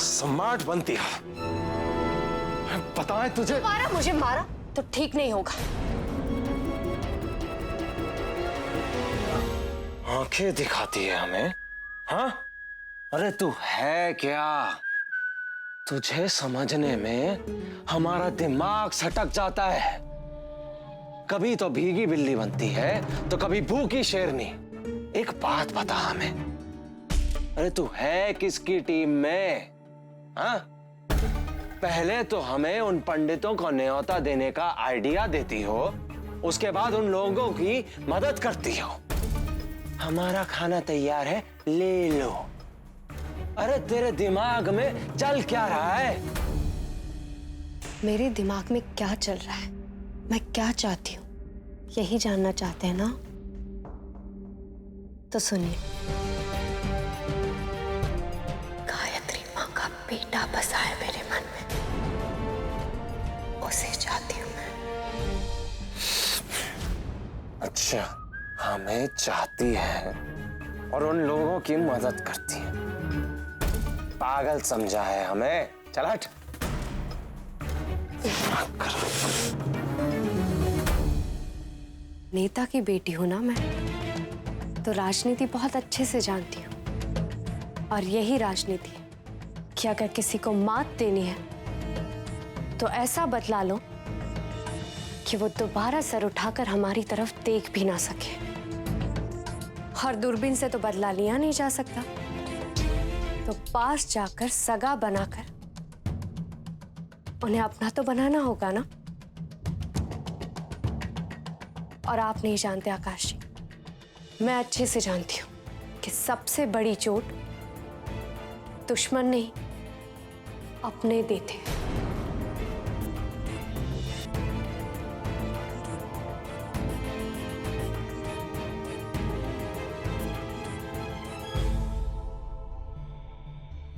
Smart बनती है। पता है तुझे? मुझे मारा तो ठीक नहीं होगा। आंखें दिखाती है हमें, हाँ? अरे तू है क्या? तुझे समझने में हमारा दिमाग सटक जाता है। कभी तो भीगी बिल्ली बनती है तो कभी भूखी शेरनी। एक बात बता हमें, अरे तू है किसकी टीम में? हाँ? पहले तो हमें उन पंडितों को न्योता देने का आइडिया देती हो, उसके बाद उन लोगों की मदद करती हो। हमारा खाना तैयार है, ले लो। अरे तेरे दिमाग में चल क्या रहा है? मेरे दिमाग में क्या चल रहा है, मैं क्या चाहती हूँ, यही जानना चाहते हैं ना? तो सुनिए, गायत्री माँ का बेटा बसा है मेरे मन में, उसे चाहती हूँ मैं। अच्छा, हमें चाहती है और उन लोगों की मदद करती है। पागल समझा है हमें? चल हट। नेता की बेटी हूं ना मैं, तो राजनीति बहुत अच्छे से जानती हूं। और यही राजनीति कि अगर किसी को मात देनी है तो ऐसा बदला लो कि वो दोबारा सर उठाकर हमारी तरफ देख भी ना सके। और दूरबीन से तो बदला लिया नहीं जा सकता, तो पास जाकर सगा बनाकर उन्हें अपना तो बनाना होगा ना। और आप नहीं जानते आकाश जी, मैं अच्छे से जानती हूं कि सबसे बड़ी चोट दुश्मन नहीं, अपने देते हैं।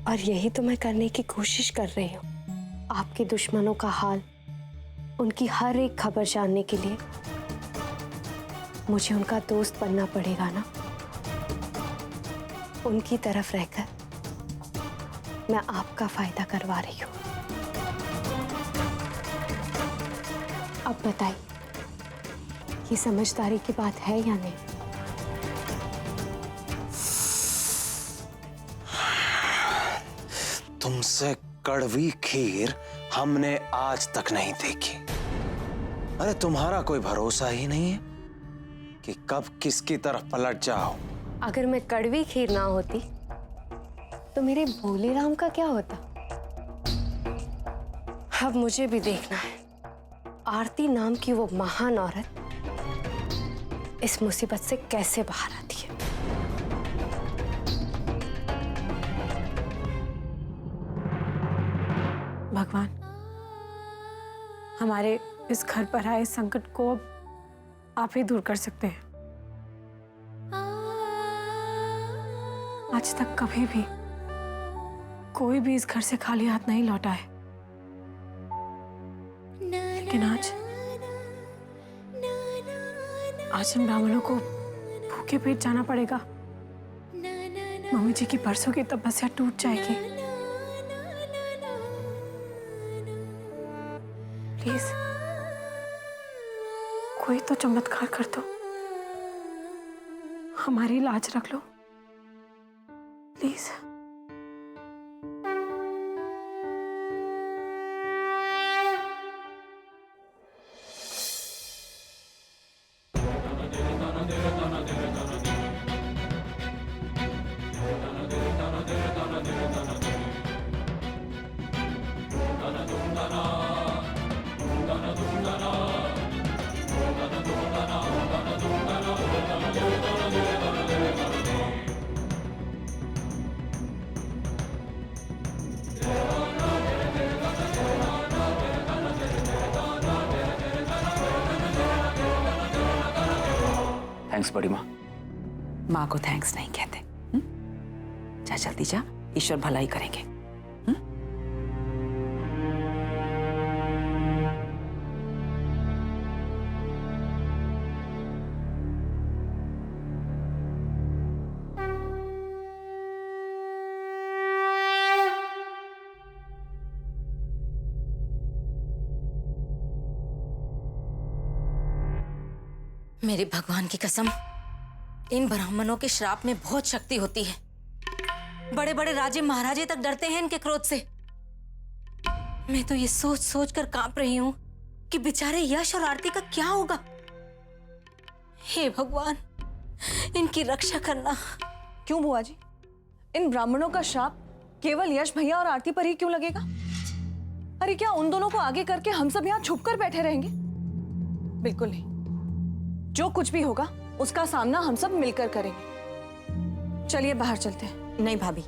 और यही तो मैं करने की कोशिश कर रही हूं। आपके दुश्मनों का हाल, उनकी हर एक खबर जानने के लिए मुझे उनका दोस्त बनना पड़ेगा ना। उनकी तरफ रहकर मैं आपका फायदा करवा रही हूं। अब बताइए, ये समझदारी की बात है या नहीं? तुमसे कड़वी खीर हमने आज तक नहीं देखी। अरे तुम्हारा कोई भरोसा ही नहीं है कि कब किसकी तरफ पलट जाओ। अगर मैं कड़वी खीर ना होती तो मेरे भोले राम का क्या होता? अब मुझे भी देखना है आरती नाम की वो महान औरत इस मुसीबत से कैसे बाहर आती है। भगवान, हमारे इस घर पर आए संकट को आप ही दूर कर सकते हैं। आज तक कभी भी कोई भी इस घर से खाली हाथ नहीं लौटा है, लेकिन आज इन ब्राह्मणों को भूखे पेट जाना पड़ेगा। मम्मी जी की परसों की तपस्या टूट जाएगी। प्लीज कोई तो चमत्कार कर दो, हमारी लाज रख लो प्लीज। थैंक्स बड़ी माँ। माँ को थैंक्स नहीं कहते। जा जल्दी जा, ईश्वर भलाई करेंगे। मेरे भगवान की कसम, इन ब्राह्मणों के श्राप में बहुत शक्ति होती है। बड़े बड़े राजे महाराजे तक डरते हैं इनके क्रोध से। मैं तो ये सोच सोच कर कांप रही हूं कि बेचारे यश और आरती का क्या होगा। हे भगवान, इनकी रक्षा करना। क्यों बुआ जी, इन ब्राह्मणों का श्राप केवल यश भैया और आरती पर ही क्यों लगेगा? अरे क्या उन दोनों को आगे करके हम सब यहाँ छुप कर बैठे रहेंगे? बिल्कुल नहीं। जो कुछ भी होगा उसका सामना हम सब मिलकर करेंगे। चलिए बाहर चलते हैं। नहीं भाभी,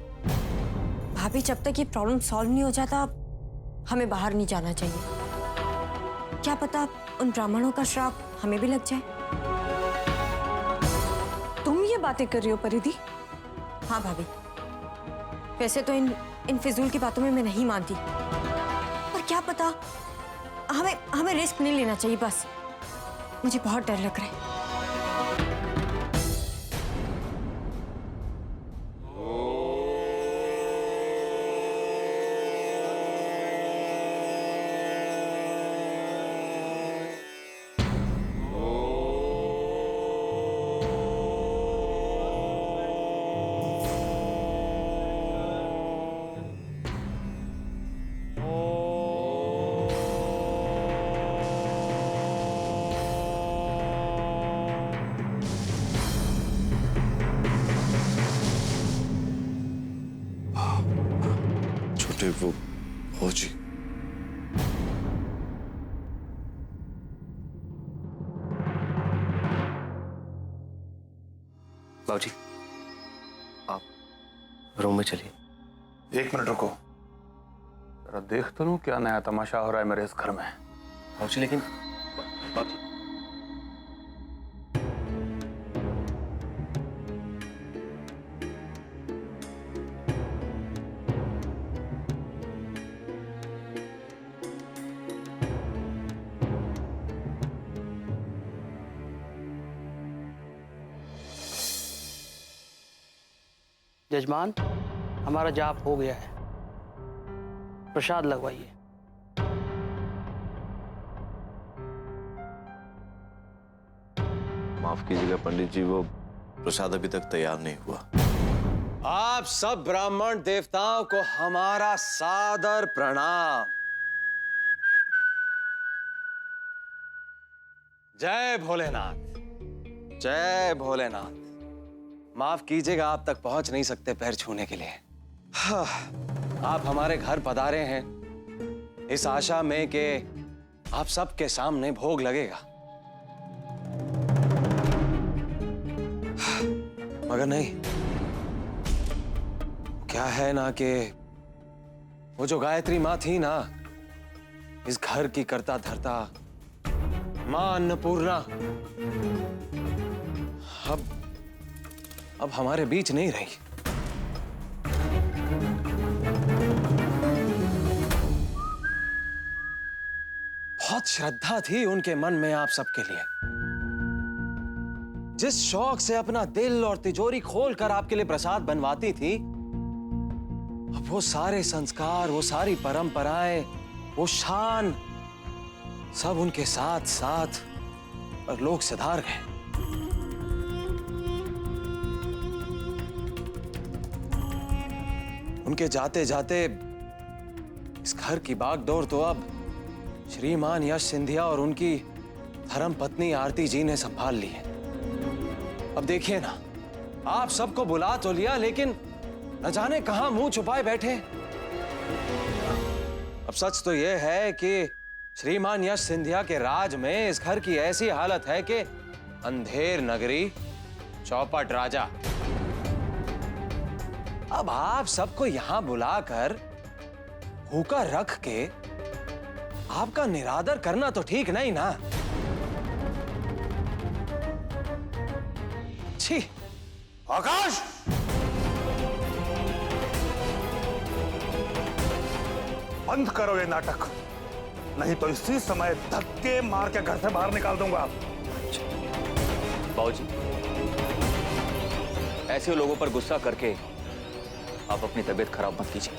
भाभी जब तक ये प्रॉब्लम सॉल्व नहीं हो जाता हमें बाहर नहीं जाना चाहिए। क्या पता उन ब्राह्मणों का श्राप हमें भी लग जाए। तुम ये बातें कर रही हो परिधि? हाँ भाभी, वैसे तो इन फिजूल की बातों में मैं नहीं मानती, पर क्या पता हमें रिस्क नहीं लेना चाहिए। बस मुझे बहुत डर लग रहा है। वो फौजी। बाबूजी, आप रूम में चलिए। 1 मिनट रुको, जरा देख तो लूं क्या नया तमाशा हो रहा है मेरे इस घर में। बाबूजी लेकिन बाबूजी, जजमान, हमारा जाप हो गया है, प्रसाद लगवाइए। माफ कीजिएगा पंडित जी, वो प्रसाद अभी तक तैयार नहीं हुआ। आप सब ब्राह्मण देवताओं को हमारा सादर प्रणाम। जय भोलेनाथ, जय भोलेनाथ। माफ कीजिएगा, आप तक पहुंच नहीं सकते पैर छूने के लिए। हाँ, आप हमारे घर पधारे हैं इस आशा में कि आप सबके सामने भोग लगेगा, मगर नहीं। क्या है ना कि वो जो गायत्री माँ थी ना, इस घर की करता धरता माँ अन्नपूर्णा, अब हमारे बीच नहीं रही। बहुत श्रद्धा थी उनके मन में आप सबके लिए। जिस शौक से अपना दिल और तिजोरी खोलकर आपके लिए प्रसाद बनवाती थी, अब वो सारे संस्कार, वो सारी परंपराएं, वो शान सब उनके साथ साथ और लोग सिधार गए। उनके जाते जाते इस घर की बागडोर तो अब श्रीमान यश सिंधिया और उनकी धर्म पत्नी आरती जी ने संभाल ली है। अब देखिए ना, आप सबको बुला तो लिया, लेकिन न जाने कहां मुंह छुपाए बैठे। अब सच तो यह है कि श्रीमान यश सिंधिया के राज में इस घर की ऐसी हालत है कि अंधेर नगरी चौपट राजा। अब आप सबको यहां बुलाकर भूखा रख के आपका निरादर करना तो ठीक नहीं ना। छी। आकाश, बंद करो ये नाटक, नहीं तो इसी समय धक्के मार के घर से बाहर निकाल दूंगा। बाबूजी, ऐसे लोगों पर गुस्सा करके आप अपनी तबीयत खराब मत कीजिए।